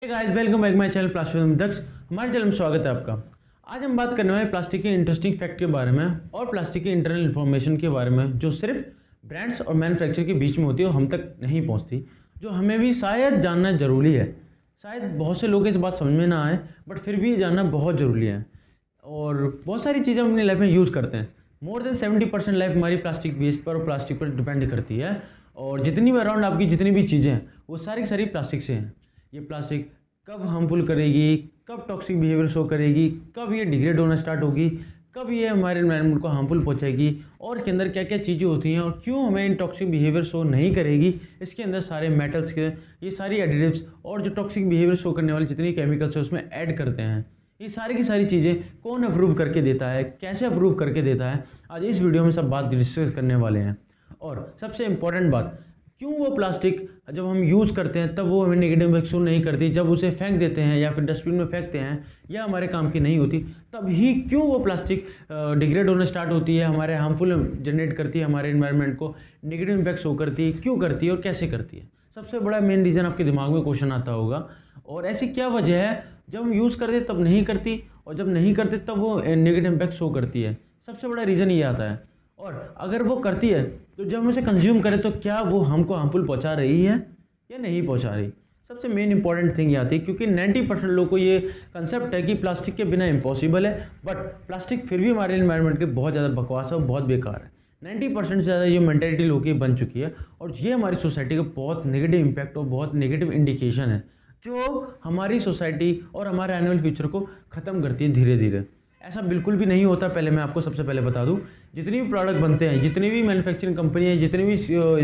Guys welcome back my channel plastic में दक्ष। हमारे channel में स्वागत है आपका। आज हम बात करने वाले प्लास्टिक के इंटरेस्टिंग फैक्ट के बारे में और प्लास्टिक के इंटरनल इन्फॉर्मेशन के बारे में जो सिर्फ ब्रांड्स और मैन्युफैक्चर के बीच में होती है और हम तक नहीं पहुंचती, जो हमें भी शायद जानना ज़रूरी है। शायद बहुत से लोग इस बात समझ में ना आए, बट फिर भी जानना बहुत ज़रूरी है। और बहुत सारी चीज़ें हम अपनी लाइफ में यूज़ करते हैं। मोर देन 70% लाइफ हमारी प्लास्टिक वेस्ट पर और प्लास्टिक पर डिपेंड करती है। और जितनी भी अराउंड आपकी जितनी भी चीज़ें हैं वो सारी की सारी प्लास्टिक से हैं। ये प्लास्टिक कब हार्मफुल करेगी, कब टॉक्सिक बिहेवियर शो करेगी, कब ये डिग्रेड होना स्टार्ट होगी, कब ये हमारे एनवायरनमेंट को हार्मफुल पहुंचाएगी और इसके अंदर क्या क्या चीज़ें होती हैं और क्यों हमें इन टॉक्सिक बिहेवियर शो नहीं करेगी। इसके अंदर सारे मेटल्स के ये सारी एडिटिव्स और जो टॉक्सिक बिहेवियर शो करने वाले जितनी केमिकल्स है उसमें ऐड करते हैं। ये सारी की सारी चीज़ें कौन अप्रूव करके देता है, कैसे अप्रूव करके देता है, आज इस वीडियो में सब बात डिस्कस करने वाले हैं। और सबसे इम्पॉर्टेंट बात, क्यों वो प्लास्टिक जब हम यूज़ करते हैं तब वो हमें नेगेटिव इम्पैक्ट शो नहीं करती, जब उसे फेंक देते हैं या फिर डस्टबिन में फेंकते हैं या हमारे काम की नहीं होती तब ही क्यों वो प्लास्टिक डिग्रेड होना स्टार्ट होती है, हमारे हार्मफुल जनरेट करती है, हमारे एनवायरनमेंट को नेगेटिव इम्पैक्ट शो करती है, क्यों करती है और कैसे करती है। सबसे बड़ा मेन रीज़न आपके दिमाग में क्वेश्चन आता होगा। और ऐसी क्या वजह है जब हम यूज़ करते तब नहीं करती और जब नहीं करते तब वो नेगेटिव इम्पैक्ट शो करती है। सबसे बड़ा रीज़न ये आता है। और अगर वो करती है तो जब हम उसे कंज्यूम करें तो क्या वो हमको हार्मफुल पहुंचा रही है या नहीं पहुंचा रही। सबसे मेन इंपॉर्टेंट थिंग ये आती है, क्योंकि 90% लोगों को ये कंसेप्ट है कि प्लास्टिक के बिना इम्पॉसिबल है, बट प्लास्टिक फिर भी हमारे एनवायरनमेंट के बहुत ज़्यादा बकवास है और बहुत बेकार है। 90% से ज़्यादा ये मेंटेलिटी लोगों की बन चुकी है और ये हमारी सोसाइटी का बहुत नेगेटिव इम्पैक्ट और बहुत नेगेटिव इंडिकेशन है जो हमारी सोसाइटी और हमारे आने वाले फ्यूचर को ख़त्म करती है धीरे धीरे। ऐसा बिल्कुल भी नहीं होता। पहले मैं आपको सबसे पहले बता दूं, जितनी भी प्रोडक्ट बनते हैं, जितनी भी मैन्युफैक्चरिंग कंपनी है, जितने भी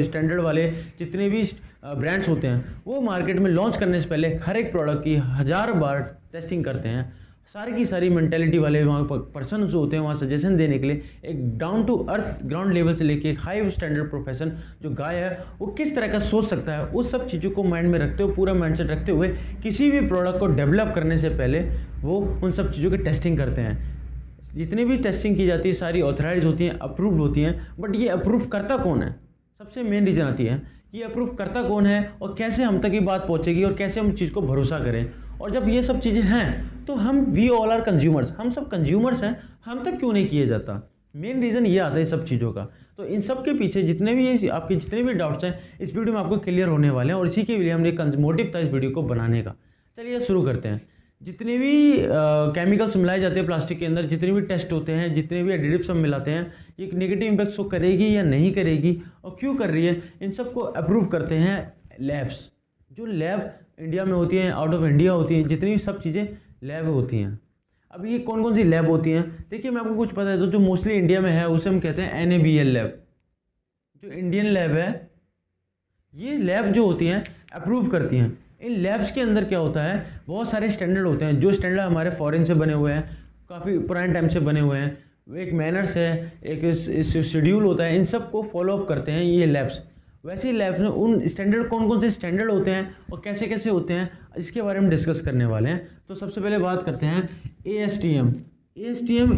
स्टैंडर्ड वाले जितने भी ब्रांड्स होते हैं, वो मार्केट में लॉन्च करने से पहले हर एक प्रोडक्ट की 1000 बार टेस्टिंग करते हैं। सारी की सारी मेंटेलिटी वाले वहाँ पर पर्सन जो होते हैं वहाँ सजेशन देने के लिए एक down to earth ground level से लेके एक हाई स्टैंडर्ड प्रोफेशन जो गाय है वो किस तरह का सोच सकता है, उस सब चीज़ों को माइंड में रखते हुए, पूरा माइंडसेट रखते हुए किसी भी प्रोडक्ट को डेवलप करने से पहले वो उन सब चीज़ों की टेस्टिंग करते हैं। जितनी भी टेस्टिंग की जाती है सारी ऑथराइज होती हैं, अप्रूव्ड होती हैं, बट ये अप्रूव करता कौन है। सबसे मेन रीज़न आती है कि अप्रूव करता कौन है और कैसे हम तक ये बात पहुंचेगी और कैसे हम चीज़ को भरोसा करें। और जब ये सब चीज़ें हैं तो हम वी ऑल आर कंज्यूमर्स, हम सब कंज्यूमर्स हैं, हम तक क्यों नहीं किया जाता। मेन रीज़न ये आता है सब चीज़ों का। तो इन सब के पीछे जितने भी आपके जितने भी डाउट्स हैं इस वीडियो में आपको क्लियर होने वाले हैं और इसी के लिए हमने एक मोटिव था इस वीडियो को बनाने का। चलिए शुरू करते हैं। जितने भी केमिकल्स मिलाए जाते हैं प्लास्टिक के अंदर, जितने भी टेस्ट होते हैं, जितने भी एडिटिव्स हम मिलाते हैं, ये नेगेटिव इम्पैक्ट शो करेगी या नहीं करेगी और क्यों कर रही है, इन सब को अप्रूव करते हैं लैब्स। जो लैब इंडिया में होती हैं, आउट ऑफ इंडिया होती हैं, जितनी भी सब चीज़ें लैब होती हैं। अब ये कौन कौन सी लैब होती हैं, देखिए मैं आपको कुछ पता है। तो जो मोस्टली इंडिया में है उसे हम कहते हैं NABL लैब। जो इंडियन लैब है, ये लैब जो होती हैं अप्रूव करती हैं। इन लैब्स के अंदर क्या होता है, बहुत सारे स्टैंडर्ड होते हैं, जो स्टैंडर्ड हमारे फॉरेन से बने हुए हैं, काफ़ी पुराने टाइम से बने हुए हैं। एक मैनर्स है, एक शेड्यूल होता है, इन सब को फॉलो अप करते हैं ये लैब्स। वैसे ही लैब्स में उन स्टैंडर्ड कौन कौन से स्टैंडर्ड होते हैं और कैसे कैसे होते हैं इसके बारे में डिस्कस करने वाले हैं। तो सबसे पहले बात करते हैं ASTM। ASTM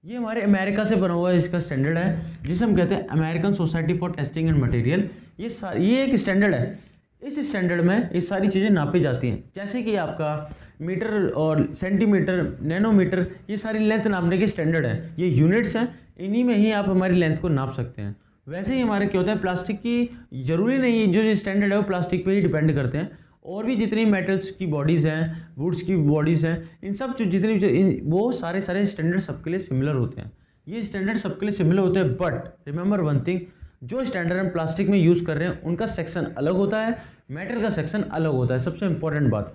ये हमारे अमेरिका से बना हुआ इसका स्टैंडर्ड है, जिसे हम कहते हैं American society for testing and material. ये एक स्टैंडर्ड है। इस स्टैंडर्ड में ये सारी चीज़ें नापी जाती हैं, जैसे कि आपका मीटर और सेंटीमीटर, नैनोमीटर, ये सारी लेंथ नापने के स्टैंडर्ड है। ये यूनिट्स हैं, इन्हीं में ही आप हमारी लेंथ को नाप सकते हैं। वैसे ही हमारे क्या होता है, प्लास्टिक की ज़रूरी नहीं जो स्टैंडर्ड है वो प्लास्टिक पे ही डिपेंड करते हैं। और भी जितनी मेटल्स की बॉडीज़ हैं, वुड्स की बॉडीज़ हैं, इन सब जितनी वो सारे स्टैंडर्ड सबके लिए सिमिलर होते हैं। ये स्टैंडर्ड सबके लिए सिमिलर होते हैं, बट रिमेंबर वन थिंग, जो स्टैंडर्ड हम प्लास्टिक में यूज़ कर रहे हैं उनका सेक्शन अलग होता है, मेटल का सेक्शन अलग होता है। सबसे इंपॉर्टेंट बात,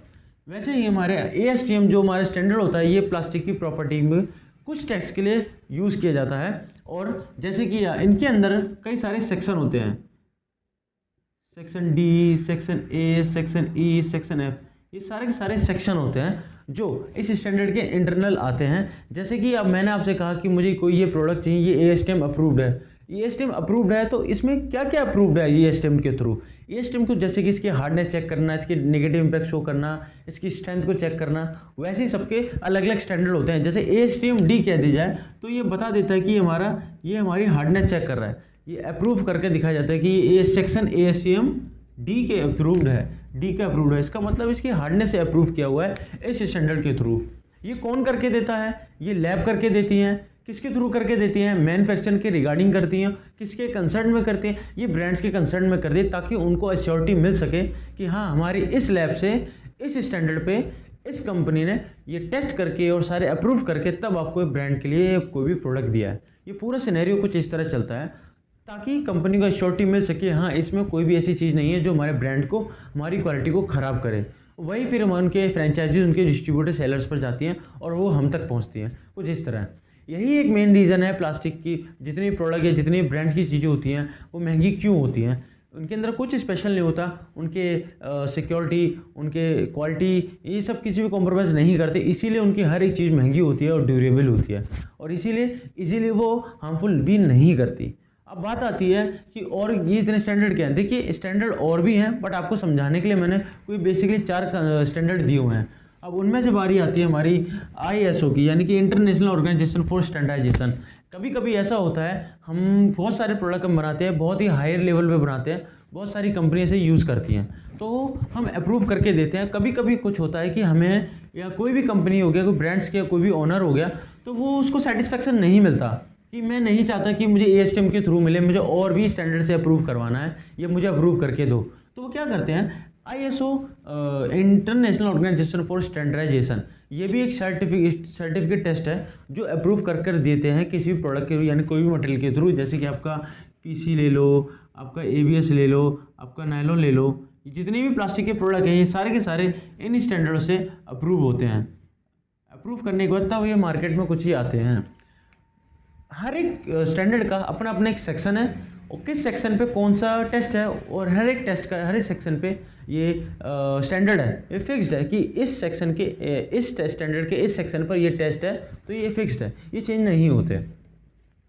वैसे ही हमारे ASTM जो हमारा स्टैंडर्ड होता है, ये प्लास्टिक की प्रॉपर्टी में कुछ टेस्ट के लिए यूज़ किया जाता है। और जैसे कि इनके अंदर कई सारे सेक्शन होते हैं, section D, section A, section E, section F, ये सारे के सारे सेक्शन होते हैं जो इस स्टैंडर्ड के इंटरनल आते हैं। जैसे कि अब मैंने आपसे कहा कि मुझे कोई ये प्रोडक्ट चाहिए, ये ASTM अप्रूव्ड है। ASTM अप्रूव्ड है तो इसमें क्या क्या अप्रूव्ड है ASTM के थ्रू। ASTM को जैसे कि इसकी हार्डनेस चेक करना, इसकी नेगेटिव इम्पैक्ट शो करना, इसकी स्ट्रेंथ को चेक करना, वैसे ही सबके अलग अलग स्टैंडर्ड होते हैं। जैसे ASTM D कह दी जाए तो ये बता देता है कि ये हमारी हार्डनेस चेक कर रहा है, ये अप्रूव करके दिखाया जाता है कि ये सेक्शन ASTM डी के अप्रूव्ड है, डी के अप्रूव्ड है, इसका मतलब इसकी हार्डनेस से अप्रूव किया हुआ है इस स्टैंडर्ड के थ्रू। ये कौन करके देता है? ये लैब करके देती हैं। किसके थ्रू करके देती हैं? मैन्युफैक्चरिंग के रिगार्डिंग करती हैं। किसके कंसर्न में करती हैं? ये ब्रांड्स के कंसर्न में कर दी, ताकि उनको एश्योरिटी मिल सके कि हाँ हमारी इस लैब से इस स्टैंडर्ड पे इस कंपनी ने ये टेस्ट करके और सारे अप्रूव करके तब आपको ब्रांड के लिए कोई भी प्रोडक्ट दिया है। ये पूरा सिनेरियो कुछ इस तरह चलता है ताकि कंपनी को एश्योरिटी मिल सके हाँ इसमें कोई भी ऐसी चीज़ नहीं है जो हमारे ब्रांड को, हमारी क्वालिटी को ख़राब करे। वही फिर हम उनके फ्रेंचाइजीज, उनके डिस्ट्रीब्यूटर, सेलर्स पर जाती हैं और वो हम तक पहुंचती हैं, कुछ इस तरह। यही एक मेन रीज़न है प्लास्टिक की जितनी प्रोडक्ट या जितनी ब्रांड्स की चीज़ें होती हैं वो महंगी क्यों होती हैं। उनके अंदर कुछ स्पेशल नहीं होता, उनके सिक्योरिटी, उनके क्वालिटी, ये सब किसी भी कॉम्प्रोमाइज़ नहीं करते, इसीलिए उनकी हर एक चीज़ महंगी होती है और ड्यूरेबल होती है, और इसीलिए वो हार्मफुल भी नहीं करती। अब बात आती है कि और ये इतने स्टैंडर्ड क्या हैं। देखिए स्टैंडर्ड और भी हैं, बट आपको समझाने के लिए मैंने कोई बेसिकली 4 स्टैंडर्ड दिए हुए हैं। अब उनमें से बारी आती है हमारी ISO की, यानी कि इंटरनेशनल ऑर्गेनाइजेशन फॉर स्टैंडर्डाइजेशन। कभी कभी ऐसा होता है हम बहुत सारे प्रोडक्ट हम बनाते हैं, बहुत ही हायर लेवल पे बनाते हैं, बहुत सारी कंपनियां से यूज़ करती हैं, तो हम अप्रूव करके देते हैं। कभी कभी कुछ होता है कि हमें या कोई भी कंपनी हो गया, कोई ब्रांड्स के कोई भी ओनर हो गया, तो वो उसको सेटिस्फेक्शन नहीं मिलता कि मैं नहीं चाहता कि मुझे ASTM के थ्रू मिले, मुझे और भी स्टैंडर्ड से अप्रूव करवाना है, ये मुझे अप्रूव करके दो। तो वो क्या करते हैं, ISO international organisation for standardisation, ये भी एक सर्टिफिकेट टेस्ट है जो अप्रूव कर देते हैं किसी भी प्रोडक्ट के, यानी कोई भी मटेरियल के थ्रू। जैसे कि आपका PC ले लो, आपका ABS ले लो, आपका नायलॉन ले लो, जितने भी प्लास्टिक के प्रोडक्ट हैं ये सारे के सारे इन स्टैंडर्ड से अप्रूव होते हैं। अप्रूव करने के बाद तब ये मार्केट में कुछ ही आते हैं। हर एक स्टैंडर्ड का अपना अपना एक सेक्शन है, और किस सेक्शन पे कौन सा टेस्ट है, और हर एक टेस्ट का हर एक सेक्शन पे ये स्टैंडर्ड है, ये फिक्स्ड है कि इस सेक्शन के इस स्टैंडर्ड के इस सेक्शन पर ये टेस्ट है, तो ये फिक्स्ड है, ये चेंज नहीं होते।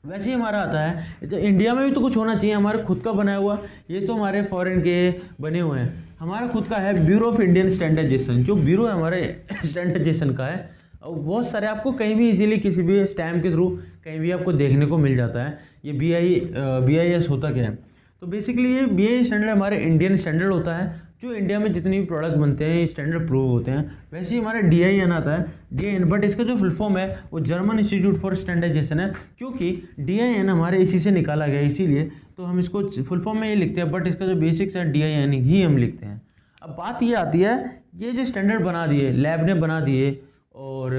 वैसे ही हमारा आता है जो इंडिया में भी तो कुछ होना चाहिए, हमारा खुद का बनाया हुआ, ये तो हमारे फॉरेन के बने हुए हैं, हमारा खुद का है ब्यूरो ऑफ इंडियन स्टैंडर्डाइजेशन, जो ब्यूरो है हमारे स्टैंडर्डाइजेशन का है। और बहुत सारे आपको कहीं भी इजीली किसी भी स्टैम्प के थ्रू कहीं भी आपको देखने को मिल जाता है। ये BIS होता क्या है, तो बेसिकली ये BIS स्टैंडर्ड हमारे इंडियन स्टैंडर्ड होता है, जो इंडिया में जितने भी प्रोडक्ट बनते हैं ये स्टैंडर्ड प्रूव होते हैं। वैसे ही हमारा DIN आता है, DIN, बट इसका जो फुल फॉर्म है वो जर्मन इंस्टीट्यूट फॉर स्टैंडर्डाइजेशन है, क्योंकि DIN हमारे इसी से निकाला गया, इसीलिए तो हम इसको फुल फॉर्म में ये लिखते हैं, बट इसका जो बेसिक्स है DIN ही हम लिखते हैं। अब बात ये आती है, ये जो स्टैंडर्ड बना दिए, लैब ने बना दिए और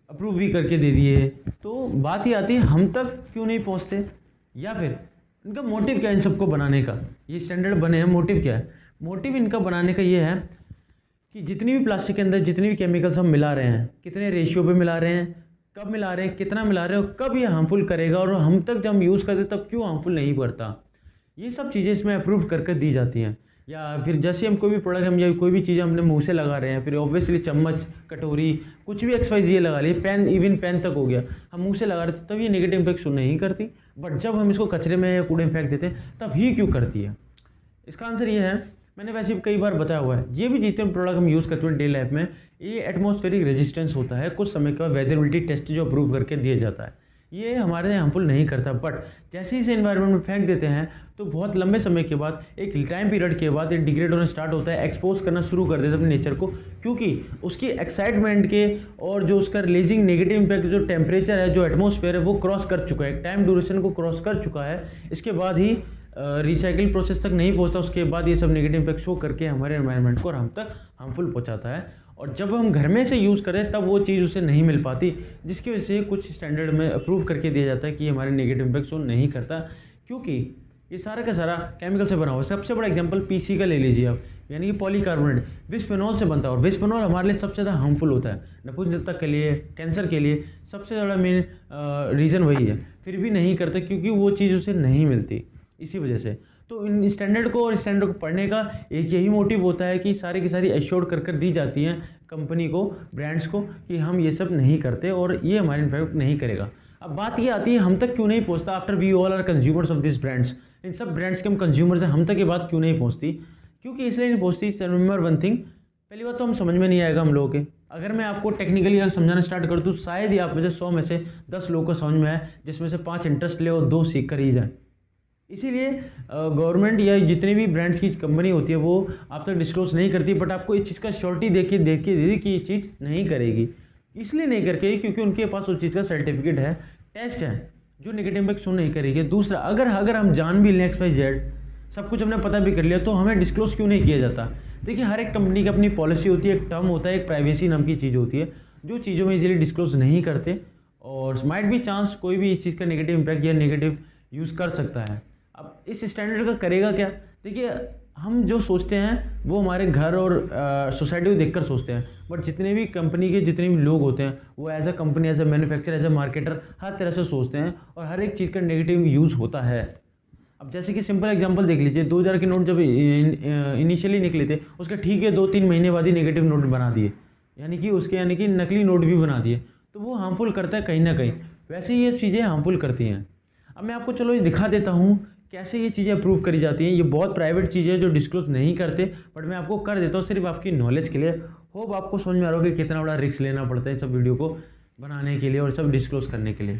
अप्रूव भी करके दे दिए, तो बात ही आती है हम तक क्यों नहीं पहुंचते, या फिर इनका मोटिव क्या है इन सबको बनाने का। ये स्टैंडर्ड बने हैं, मोटिव क्या है? मोटिव इनका बनाने का ये है कि जितनी भी प्लास्टिक के अंदर जितनी भी केमिकल्स हम मिला रहे हैं, कितने रेशियो पे मिला रहे हैं, कब मिला रहे हैं, कितना मिला रहे हैं, और कब ये हार्मफुल करेगा, और हम तक जब हम यूज़ करते तब क्यों हार्मफुल नहीं करता, ये सब चीज़ें इसमें अप्रूव करके दी जाती हैं। या फिर जैसे हम कोई भी प्रोडक्ट हम या कोई भी चीज़ हमने मुंह से लगा रहे हैं, फिर ऑब्वियसली चम्मच, कटोरी, कुछ भी XYZ लगा लिए, पेन, इवन पेन तक हो गया, हम मुंह से लगा रहे थे तब ये नेगेटिव इम्पैक्ट शो नहीं करती, बट जब हम इसको कचरे में या कूड़े में फेंक देते हैं तब ही क्यों करती है। इसका आंसर ये है, मैंने वैसे भी कई बार बताया हुआ है, ये भी जितने प्रोडक्ट हम यूज़ करते हैं डे लाइफ में, ये एटमॉस्फेरिक रेजिस्टेंस होता है, कुछ समय के बाद वेदरबिलिटी टेस्ट जो अप्रूव करके दिया जाता है, ये हमारे हार्मफुल नहीं करता, बट जैसे ही इसे एनवायरनमेंट में फेंक देते हैं तो बहुत लंबे समय के बाद, एक टाइम पीरियड के बाद ये डिग्रेड होना स्टार्ट होता है, एक्सपोज करना शुरू कर देता है अपने नेचर को, क्योंकि उसकी एक्साइटमेंट के और जो उसका रिलीजिंग नेगेटिव इम्पैक्ट, जो टेम्परेचर है, जो एटमॉस्फेयर है, वो क्रॉस कर चुका है, टाइम ड्यूरेशन को क्रॉस कर चुका है। इसके बाद ही रिसाइकिल प्रोसेस तक नहीं पहुंचता, उसके बाद ये सब नेगेटिव इम्पैक्ट शो करके हमारे एनवायरनमेंट को और हम तक हार्मफुल पहुंचाता है। और जब हम घर में से यूज़ करें तब वो चीज़ उसे नहीं मिल पाती, जिसकी वजह से कुछ स्टैंडर्ड में अप्रूव करके दिया जाता है कि हमारे नेगेटिव इम्पैक्ट शो नहीं करता, क्योंकि ये सारा का सारा केमिकल से बना हुआ है। सबसे बड़ा एग्जांपल PC का ले लीजिए आप, यानी कि पॉलीकार्बोनेट बिस्फेनॉल से बनता है, और बिस्फेनॉल हमारे लिए सबसे ज़्यादा हार्मफुल होता है, नपुंसकता के लिए, कैंसर के लिए सबसे ज़्यादा मेन रीज़न वही है, फिर भी नहीं करते क्योंकि वो चीज़ उसे नहीं मिलती, इसी वजह से। तो इन स्टैंडर्ड को और स्टैंडर्ड को पढ़ने का एक यही मोटिव होता है कि सारी की सारी एश्योर्ड कर दी जाती हैं कंपनी को, ब्रांड्स को, कि हम ये सब नहीं करते और ये हमारे इन्फेक्ट नहीं करेगा। अब बात ये आती है हम तक क्यों नहीं पहुंचता, after we all are consumers of this brands, इन सब ब्रांड्स के हम कंज्यूमर्स हैं, हम तक ये बात क्यों नहीं पहुंचती? क्योंकि इसलिए नहीं पहुंचती, रिमेंबर वन थिंग, पहली बात तो हम समझ में नहीं आएगा हम लोगों के। अगर मैं आपको टेक्निकली अगर समझाना स्टार्ट करूँ तो शायद ही आप में से 100 में से 10 लोगों को समझ में आए, जिसमें से 5 इंटरेस्ट ले और 2 सीख कर ही जाए। इसीलिए गवर्नमेंट या जितने भी ब्रांड्स की कंपनी होती है वो आप तक डिस्क्लोज नहीं करती, बट आपको इस चीज़ का श्योरिटी देख के दे दी कि ये चीज़ नहीं करेगी। इसलिए नहीं करके क्योंकि उनके पास उस चीज़ का सर्टिफिकेट है, टेस्ट है जो नेगेटिव इम्पैक्ट शो नहीं करेगी। दूसरा, अगर हम जान भी लें XYZ सब कुछ हमने पता भी कर लिया तो हमें डिस्क्लोज क्यों नहीं किया जाता। देखिए, हर एक कंपनी की अपनी पॉलिसी होती है, एक टर्म होता है, एक प्राइवेसी नाम की चीज़ होती है जो चीज़ों में इजीली डिस्क्लोज नहीं करते, और माइट भी चांस कोई भी इस चीज़ का नेगेटिव इम्पैक्ट या नेगेटिव यूज़ कर सकता है। अब इस स्टैंडर्ड का करेगा क्या? देखिए, हम जो सोचते हैं वो हमारे घर और सोसाइटी को देखकर सोचते हैं, बट जितने भी कंपनी के जितने भी लोग होते हैं वो as a company, as a manufacturer, as a marketer हर तरह से सोचते हैं, और हर एक चीज़ का नेगेटिव यूज़ होता है। अब जैसे कि सिंपल एग्जांपल देख लीजिए, 2000 के नोट जब इनिशियली निकले थे उसके ठीक है 2-3 महीने बाद ही नेगेटिव नोट बना दिए, यानी कि नकली नोट भी बना दिए। तो वो हार्मफुल करता है कहीं ना कहीं, वैसे ही ये चीज़ें हार्मफुल करती हैं। अब मैं आपको चलो ये दिखा देता हूँ कैसे ये चीज़ें अप्रूव करी जाती हैं। ये बहुत प्राइवेट चीज़ें हैं जो डिस्क्लोज नहीं करते, बट मैं आपको कर देता हूँ सिर्फ आपकी नॉलेज के लिए। होप आपको समझ में आ रहा हो कि कितना बड़ा रिस्क लेना पड़ता है सब वीडियो को बनाने के लिए और सब डिस्क्लोज करने के लिए।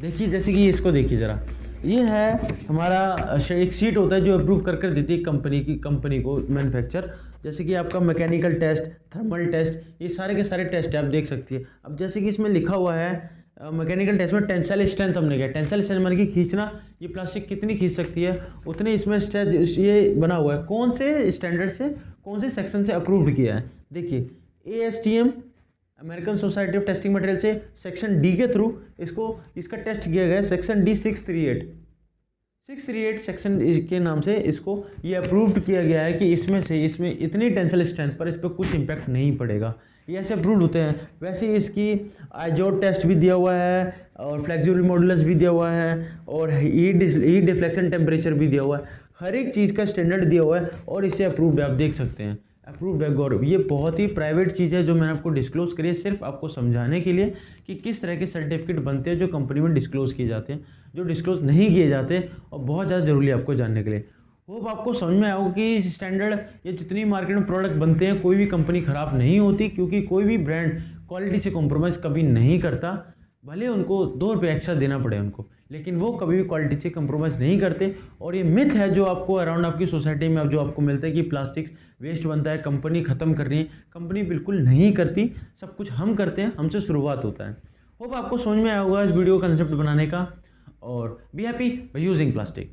देखिए, जैसे कि इसको देखिए ज़रा, ये है हमारा एक शीट होता है जो अप्रूव कर देती है कंपनी को मैन्युफैक्चर। जैसे कि आपका मैकेनिकल टेस्ट, थर्मल टेस्ट, ये सारे के सारे टेस्ट आप देख सकती है। अब जैसे कि इसमें लिखा हुआ है मैकेनिकल टेस्ट में टेंसाइल स्ट्रेंथ हमने किया। टेंसाइल स्ट्रेंथ माने कि खींचना, ये प्लास्टिक कितनी खींच सकती है उतने इसमें स्ट्रेच ये बना हुआ है। कौन से स्टैंडर्ड से, कौन से सेक्शन से अप्रूव्ड किया है? देखिए, ASTM American society of testing material से सेक्शन D के थ्रू इसका टेस्ट किया गया है। सेक्शन D 638 सेक्शन के नाम से इसको ये अप्रूव्ड किया गया है कि इसमें इतनी टेंसाइल स्ट्रेंथ पर इस पर कुछ इम्पैक्ट नहीं पड़ेगा। ये ऐसे अप्रूव्ड होते हैं। वैसे ही इसकी आइजोड टेस्ट भी दिया हुआ है और फ्लेक्सिबल मॉडुलस भी दिया हुआ है और हीट डिफ्लेक्शन टेम्परेचर भी दिया हुआ है। हर एक चीज़ का स्टैंडर्ड दिया हुआ है और इसे अप्रूव्ड है, आप देख सकते हैं, अप्रूव्ड है गौरव। ये बहुत ही प्राइवेट चीज़ है जो मैंने आपको डिस्क्लोज करी है सिर्फ आपको समझाने के लिए कि किस तरह के सर्टिफिकेट बनते हैं जो कंपनी में डिस्क्लोज किए जाते हैं, जो डिस्क्लोज नहीं किए जाते, और बहुत ज़्यादा जरूरी है आपको जानने के लिए। होप आपको समझ में आएगा कि स्टैंडर्ड ये जितनी मार्केट में प्रोडक्ट बनते हैं कोई भी कंपनी ख़राब नहीं होती, क्योंकि कोई भी ब्रांड क्वालिटी से कॉम्प्रोमाइज़ कभी नहीं करता। भले उनको 2 रुपये एक्स्ट्रा देना पड़े उनको, लेकिन वो कभी भी क्वालिटी से कॉम्प्रोमाइज़ नहीं करते। और ये मिथ है जो आपको अराउंड आपकी सोसाइटी में अब जो आपको मिलता है कि प्लास्टिक वेस्ट बनता है, कंपनी ख़त्म कर रही है। कंपनी बिल्कुल नहीं करती, सब कुछ हम करते हैं, हमसे शुरुआत होता है। होप आपको समझ में आया होगा इस वीडियो कंसेप्ट बनाने का। और be happy by using plastic.